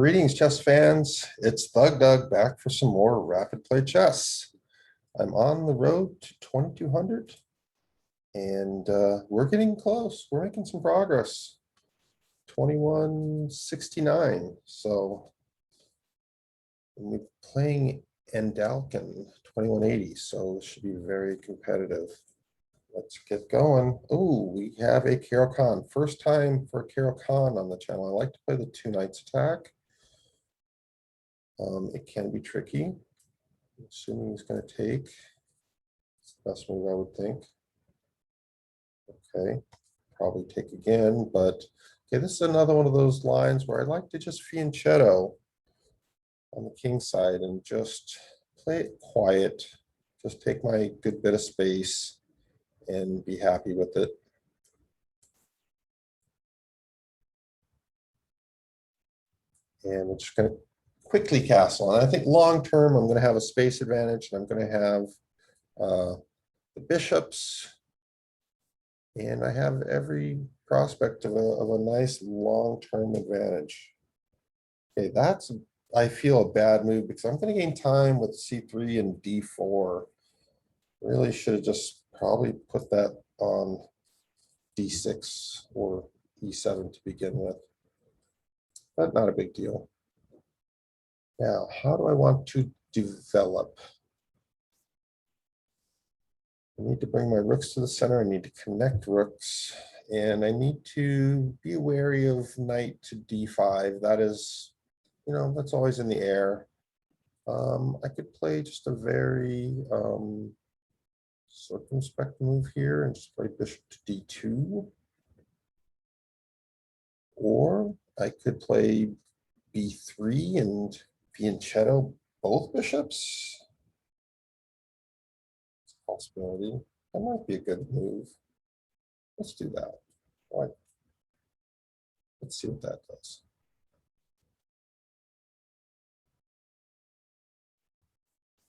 Greetings, chess fans. It's Thug Dug back for some more rapid play chess. I'm on the road to 2200 and we're getting close. We're making some progress. 2169. So we're playing Endalkin 2180. So it should be very competitive. Let's get going. Oh, we have a Caro-Kann. First time for a Caro-Kann on the channel. I like to play the 2 knights attack. It can be tricky. Assuming he's going to take. It's the best move, I would think. Okay, probably take again, but okay, this is another one of those lines where I like to just fianchetto on the king side and just play it quiet. Just take my good bit of space and be happy with it. And we're just going to quickly castle. And I think long term, I'm going to have a space advantage, and I'm going to have the bishops. And I have every prospect of a nice long-term advantage. Okay, that's, I feel, a bad move because I'm going to gain time with c3 and d4. Really should have just probably put that on d6 or e7 to begin with. But not a big deal. Now, how do I want to develop? I need to bring my rooks to the center. I need to connect rooks. And I need to be wary of knight to d5. That is, that's always in the air. I could play just a very circumspect move here and just play bishop to d2. Or I could play b3 and fianchetto both bishops. It's a possibility. That might be a good move. Let's do that. All right. Let's see what that does.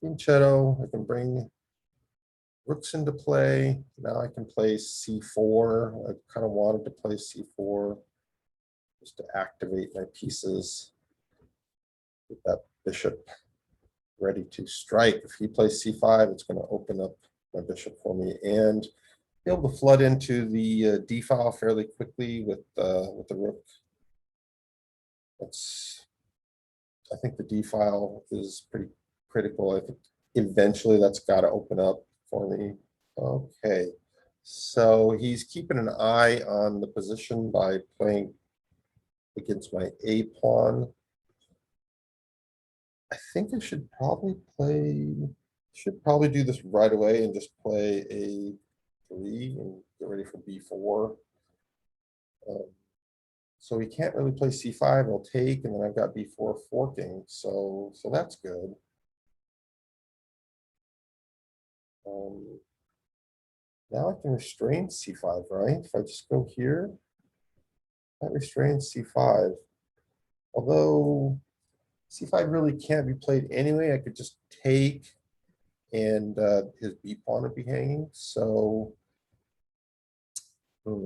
Fianchetto, I can bring rooks into play. Now I can play c4. I kind of wanted to play c4 just to activate my pieces. Get that bishop ready to strike. If he plays c5, it's going to open up my bishop for me and be able to flood into the d file fairly quickly with the rook. I think the d file is pretty critical. I think eventually that's got to open up for me. Okay, so he's keeping an eye on the position by playing against my a pawn. I think I should probably do this right away and just play a 3 and get ready for b4. So he can't really play c5. I'll take, and then I've got b4 forking. So that's good. Now I can restrain c5, right? If I just go here, that restrains c5. Although c5 really can't be played anyway. I could just take, and his b pawn would be hanging. So what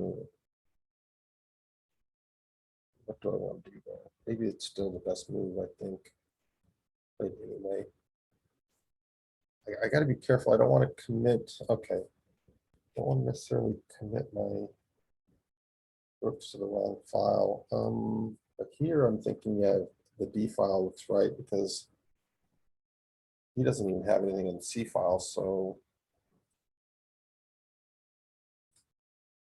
do I want to do there? Maybe it's still the best move, I think. But anyway, I got to be careful. I don't want to commit. Okay. I don't want to necessarily commit my rooks to the wrong file. But here I'm thinking, yeah, the d file looks right because he doesn't even have anything in the c file. So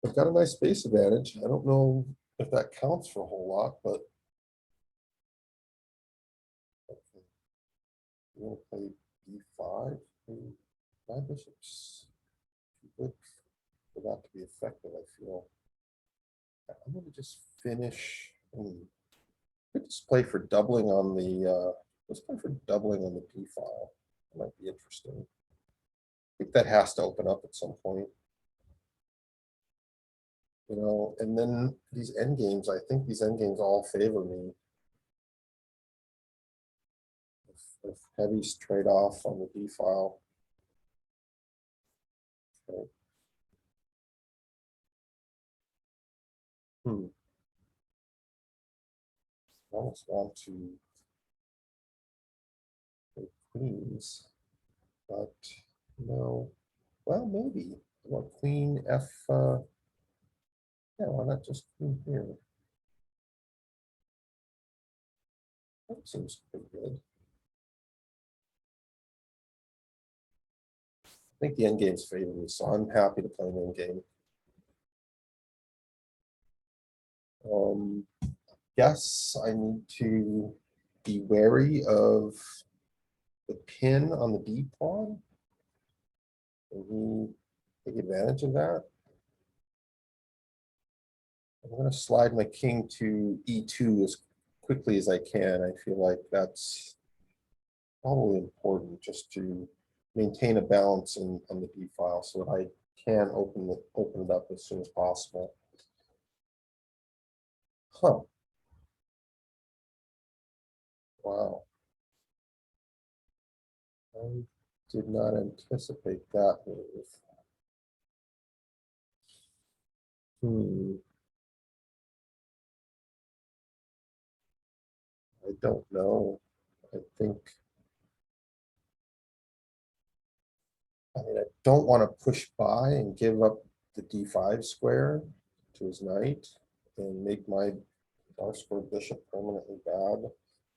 I've got a nice space advantage. I don't know if that counts for a whole lot, but okay. You want to play b5? My bishop's too good for that to be effective, I feel. I'm going to just finish. Let's play for doubling on the. Let's play for doubling on the p file. That might be interesting. I think that has to open up at some point. And then these endgames, I think these endgames all favor me. If heavies trade off on the d file. Okay. almost want to play queens, but no. Well, maybe. What, queen F? Yeah, why not just queen here? That seems pretty good. I think the end game's favoring me, so I'm happy to play an end game. Yes, I need to be wary of the pin on the D pawn. Can he take advantage of that? I'm going to slide my king to E2 as quickly as I can. I feel like that's probably important just to maintain a balance on the D file so that I can open it up as soon as possible. Huh. Wow. I did not anticipate that move. I don't know. I think, I mean, I don't want to push by and give up the D5 square to his knight and make my dark square bishop permanently bad.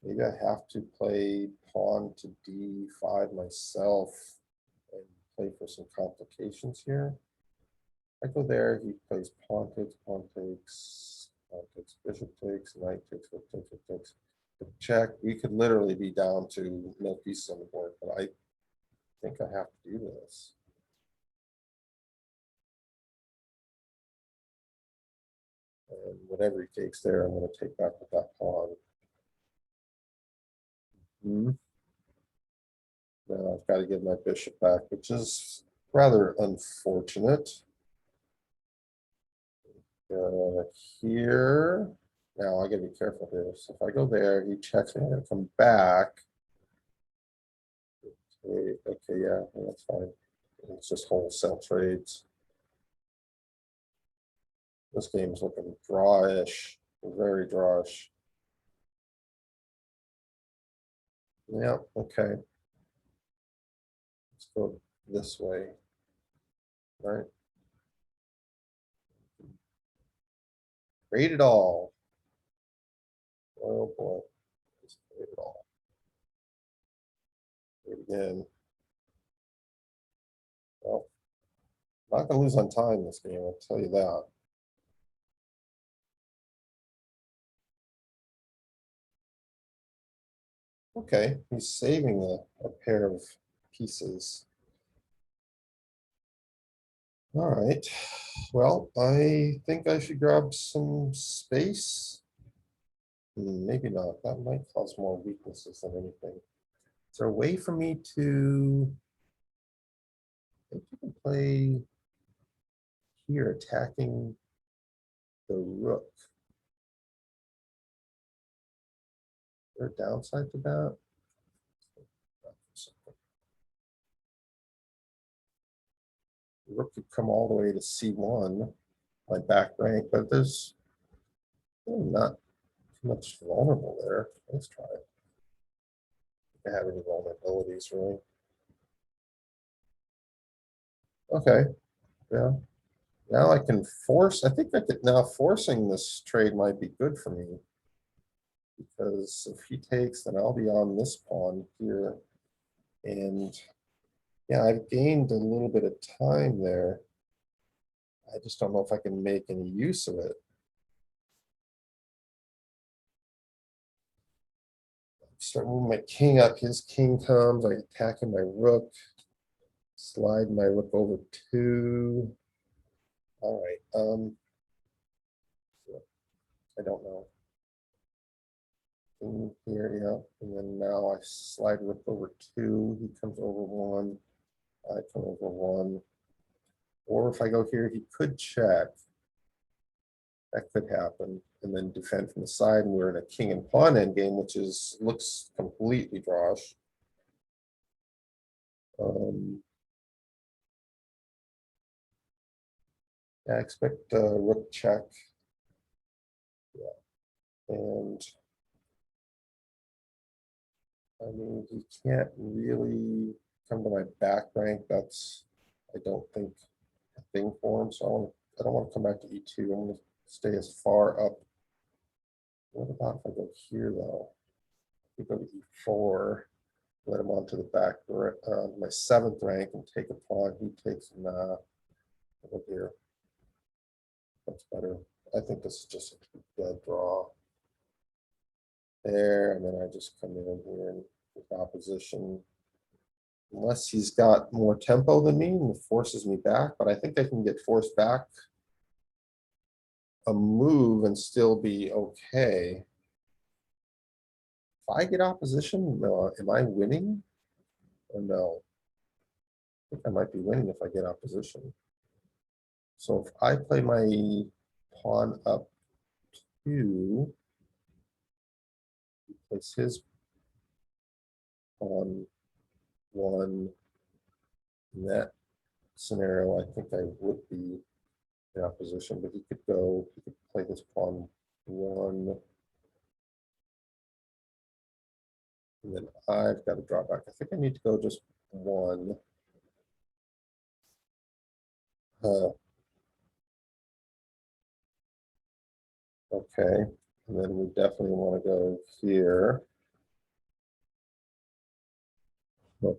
Maybe I have to play pawn to D5 myself and play for some complications here. I go there, he plays pawn takes, bishop takes, knight takes, rook takes. Check, we could literally be down to no pieces on the board, but I think I have to do this. And whatever he takes there, I'm going to take back with that pawn. Now I've got to give my bishop back, which is rather unfortunate. Here, now I gotta be careful here. So if I go there, he checks me, I'm gonna come back. Okay, yeah, that's fine. It's just wholesale trades. This game is looking drawish, very drawish. Yeah, okay. Let's go this way. All right. Trade it all. Oh boy. Just trade it all. Trade again. Well, not gonna lose on time this game, I'll tell you that. Okay, he's saving a pair of pieces. All right, well, I think I should grab some space. Maybe not, that might cause more weaknesses than anything. Is there a way for me to, I think you can play here attacking the rook? Is there a downside to that? The rook could come all the way to C1, my back rank, but there's really not too much vulnerable there. Let's try it. I have any vulnerabilities really. Okay, yeah. Now I can force, I think I could now forcing this trade might be good for me. Because if he takes, then I'll be on this pawn here. And yeah, I've gained a little bit of time there. I just don't know if I can make any use of it. Start moving my king up, his king comes, I attack him my rook. Slide my rook over 2. All right, I don't know. In here, yeah, and then now I slide rook over 2, he comes over 1, I come over 1. Or if I go here, he could check. That could happen, and then defend from the side, and we're in a king and pawn endgame, which is looks completely drawish. I expect rook check. Yeah, and I mean, he can't really come to my back rank. That's, I don't think, a thing for him. So I don't want to come back to E2. I'm going to stay as far up. What about if I go here though? We go to E4, let him onto the back, my 7th rank and take a pawn. He takes, nah, over here. That's better. I think this is just a dead draw. There, and then I just come in here and with opposition. Unless he's got more tempo than me and forces me back, but I think I can get forced back a move and still be okay. If I get opposition, no, am I winning? Or no? I think I might be winning if I get opposition. So if I play my pawn up 2, place his pawn 1, in that scenario, I think I would be in opposition, but he could play his pawn 1. And then I've got to draw back. I think I need to go just 1. Okay, and then we definitely want to go here. But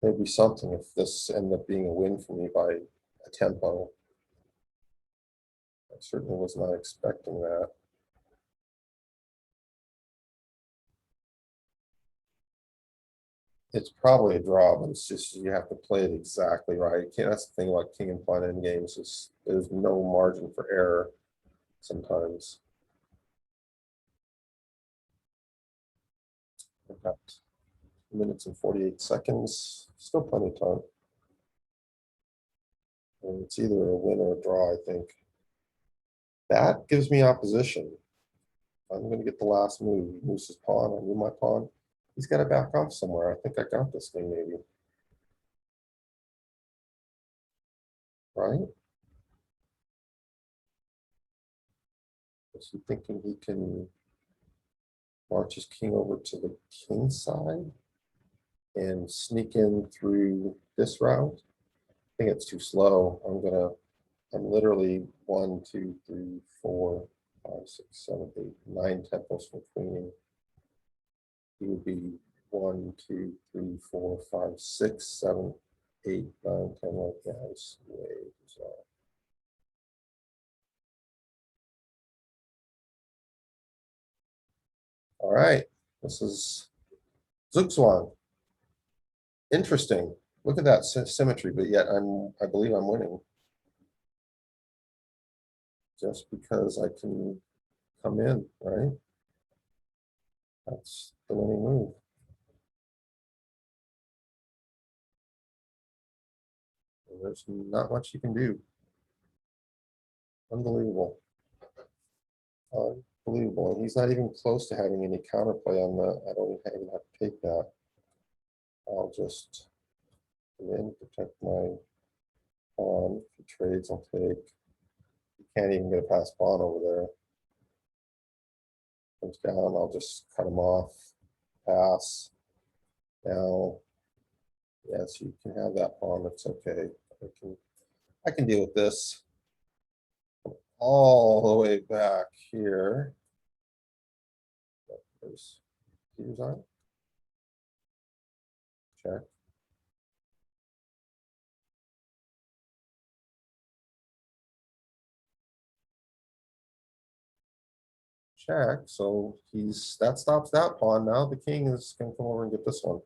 maybe something if this ended up being a win for me by a tempo. I certainly was not expecting that. It's probably a draw, but it's just you have to play it exactly right. That's the thing about king and pawn end games is there's no margin for error sometimes. I've got 2 minutes and 48 seconds. Still plenty of time. And it's either a win or a draw, I think. That gives me opposition. I'm going to get the last move. He moves his pawn. I move my pawn. He's got to back off somewhere. I think I got this thing maybe. Right? Is he thinking he can march his king over to the king side and sneak in through this route? I think it's too slow. I'm literally 1, 2, 3, 4, 5, 6, 7, 8, 9 tempos from queening. He would be 1, 2, 3, 4, 5, 6, 7, 8, 9, 10, like that. It's way too slow. All right, this is Zugzwang. Interesting. Look at that symmetry, but yet I believe I'm winning. Just because I can come in, right? That's the winning move. And there's not much you can do. Unbelievable. Unbelievable. And he's not even close to having any counterplay on that. I don't even have to take that. I'll just come in, protect my pawn. If he trades, I'll take. You can't even get a pass pawn over there. Comes down, I'll just cut him off. Pass. Now, yes, you can have that pawn. It's okay. I can deal with this. All the way back here. There's Peter's on. Check. Check. So that stops that pawn. Now the king is gonna come over and get this one.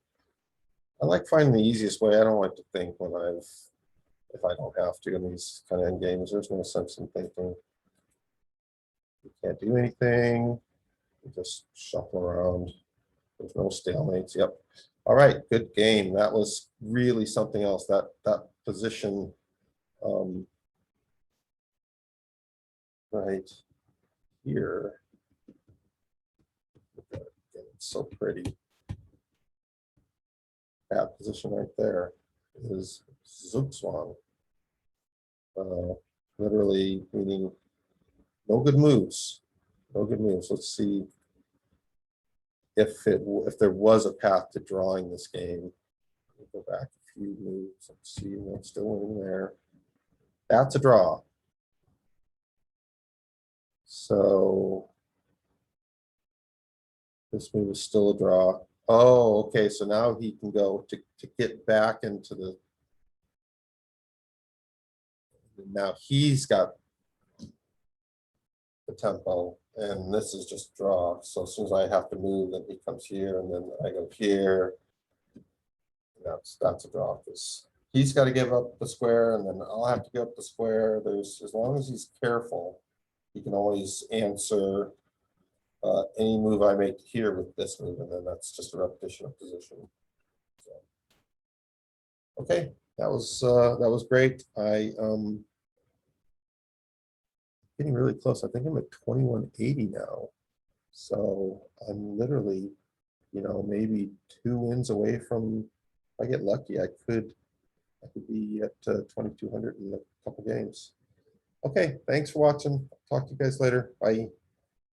I like finding the easiest way. I don't like to think if I don't have to in these kind of end games. There's no sense in thinking. You can't do anything. You just shuffle around. There's no stalemates. Yep. All right, good game. That was really something else. That position right here. It's so pretty. That position right there is Zugzwang. Literally meaning no good moves. No good moves. Let's see. if there was a path to drawing this game. Go back a few moves and see what's still in there. That's a draw. So this move is still a draw. Oh, okay. So now he can go to get back into the. Now he's got the tempo, and this is just draw. So as soon as I have to move, then he comes here, and then I go here. That's a draw because he's got to give up the square, and then I'll have to give up the square. There's, as long as he's careful, he can always answer any move I make here with this move, and then that's just a repetition of position. So, okay, that was great. Getting really close. I think I'm at 2180 now. So I'm literally, maybe 2 wins away from, if I get lucky, I could be at 2200 in a couple games. Okay, thanks for watching. Talk to you guys later. Bye.